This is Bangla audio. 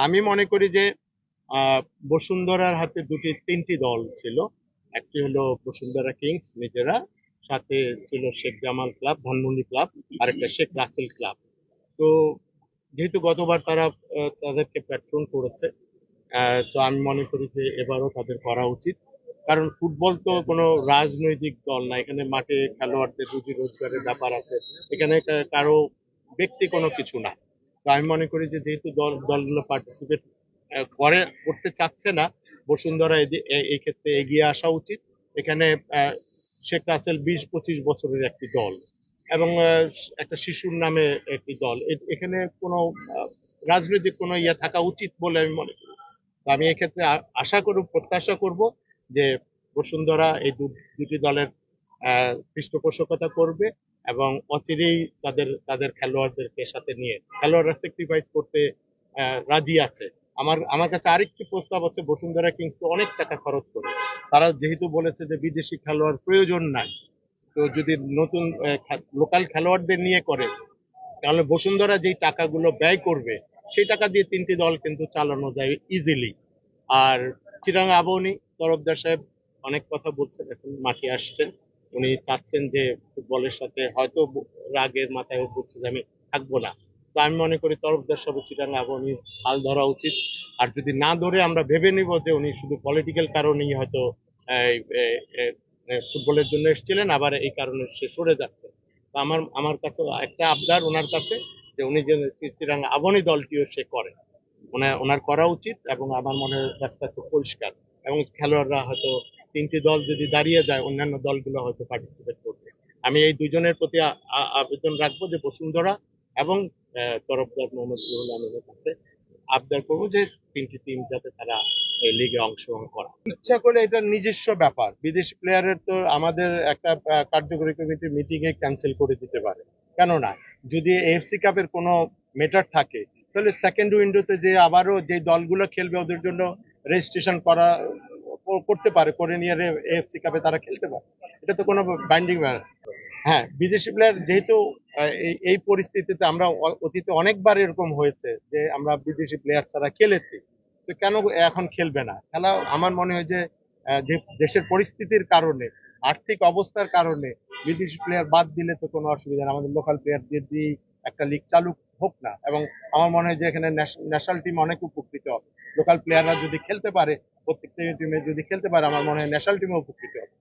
আমি মনে করি যে আহ, বসুন্ধরার হাতে তিনটি দল ছিল। একটি হলো বসুন্ধরা কিংস নিজেরা, সাথে ছিল শেখ জামাল ক্লাব, ধানমন্ডি ক্লাব, আর একটা শেখ রাসেল ক্লাব। তো যেহেতু গতবার তারা তাদেরকে প্যাট্রন করেছে, তো আমি মনে করি যে এবারও তাদের করা উচিত। কারণ ফুটবল তো কোনো রাজনৈতিক দল না, এখানে মাঠে খেলোয়াড়দের রুজি রোজগারের ব্যাপার আছে। এখানে কারো ব্যক্তি কোনো কিছু না। তো আমি মনে করি যে যেহেতু দলগুলো পার্টিসিপেট করতে চাচ্ছে না, বসুন্ধরা এই ক্ষেত্রে এগিয়ে আসা উচিত। এখানে আহ, শেখ রাসেল 20-25 বছরের একটি দল, এবং একটা শিশুর নামে একটি দল। এখানে কোনো রাজনৈতিক কোনো ইয়ে থাকা উচিত বলে আমি মনে করি। তো আমি এক্ষেত্রে আশা করব, প্রত্যাশা করব যে বসুন্ধরা এই দুটি দলের পৃষ্ঠপোষকতা করবে, এবং অচিরেই তাদের তাদের খেলোয়াড়দেরকে সাথে নিয়ে খেলোয়াড়রা স্যাক্রিফাইস করতে রাজি আছে। আমার কাছে আরেকটি প্রস্তাব আছে, বসুন্ধরা কিংস তো অনেক টাকা খরচ করে, তারা যেহেতু বলেছে যে বিদেশি খেলোয়াড় প্রয়োজন নাই, তো যদি নতুন লোকাল খেলোয়াড়দের নিয়ে করে, তাহলে বসুন্ধরা যেই টাকাগুলো ব্যয় করবে সেই টাকা দিয়ে তিনটি দল কিন্তু চালানো যায় ইজিলি। আর চিরাং আবাহনী তরফদার সাহেব অনেক কথা বলছেন, এখন মাঠে আসছেন। উনি চাচ্ছেন যে ফুটবলের সাথে হয়তো রাগের মাথায় ও বলছে যে আমি থাকবো না। তো আমি মনে করি তরফদার সাহেব চিরাং আবাহনীর হাল ধরা উচিত। আর যদি না ধরে আমরা ভেবে নিব যে উনি শুধু পলিটিক্যাল কারণেই হয়তো ফুটবলের জন্য এসেছিলেন, আবার এই কারণে সে সরে যাচ্ছে। তো আমার কাছে একটা আবদার ওনার কাছে, যে উনি যে চিরাং আবাহনী দলটিও সে করে, ওনার করা উচিত। এবং আমার মনে হয় রাস্তা খুব পরিষ্কার, এবং খেলোয়াড়রা হয়তো তিনটি দল যদি দাঁড়িয়ে যায়, অন্যান্য দলগুলো হয়তো পার্টিসিপেট করবে। আমি এই দুজনের প্রতি আবেদন রাখবো যে বসুন্ধরা এবং তরফদার মোহাম্মদ রুহুল আমিনের কাছে আবদার করবো যে তিনটি টিম যাতে তারা এই লিগে অংশগ্রহণ করে। ইচ্ছা করলে এটা নিজস্ব ব্যাপার, বিদেশি প্লেয়ারের তো আমাদের একটা কার্যকরী কমিটির মিটিং এ ক্যান্সেল করে দিতে পারে, কেন না? যদি এএফসি কাপের কোনো মেটার থাকে, তাহলে সেকেন্ড উইন্ডোতে যে আবারও যে দলগুলো খেলবে ওদের জন্য রেজিস্ট্রেশন করতে পারে, করে নিয়ে এএফসি কাপে তারা খেলতে পারে। এটা তো কোনো বাইন্ডিং। হ্যাঁ, বিদেশি প্লেয়ার যেহেতু এই পরিস্থিতিতে আমরা অতীতে অনেকবার এরকম হয়েছে যে আমরা বিদেশি প্লেয়ার ছাড়া খেলেছি, তো কেন এখন খেলবে না খেলা? আমার মনে হয় যে যে দেশের পরিস্থিতির কারণে, আর্থিক অবস্থার কারণে বিদেশি প্লেয়ার বাদ দিলে তো কোনো অসুবিধা নেই, আমাদের লোকাল প্লেয়ার দিয়ে একটা লিগ চালু হোক না। এবং আমার মনে হয় যে এখানে ন্যাশনাল টিম অনেক উপকৃত হবে। লোকাল প্লেয়াররা যদি খেলতে পারে, প্রত্যেকটা টিমে যদি খেলতে পারে, আমার মনে হয় ন্যাশনাল টিমও উপকৃত হবে।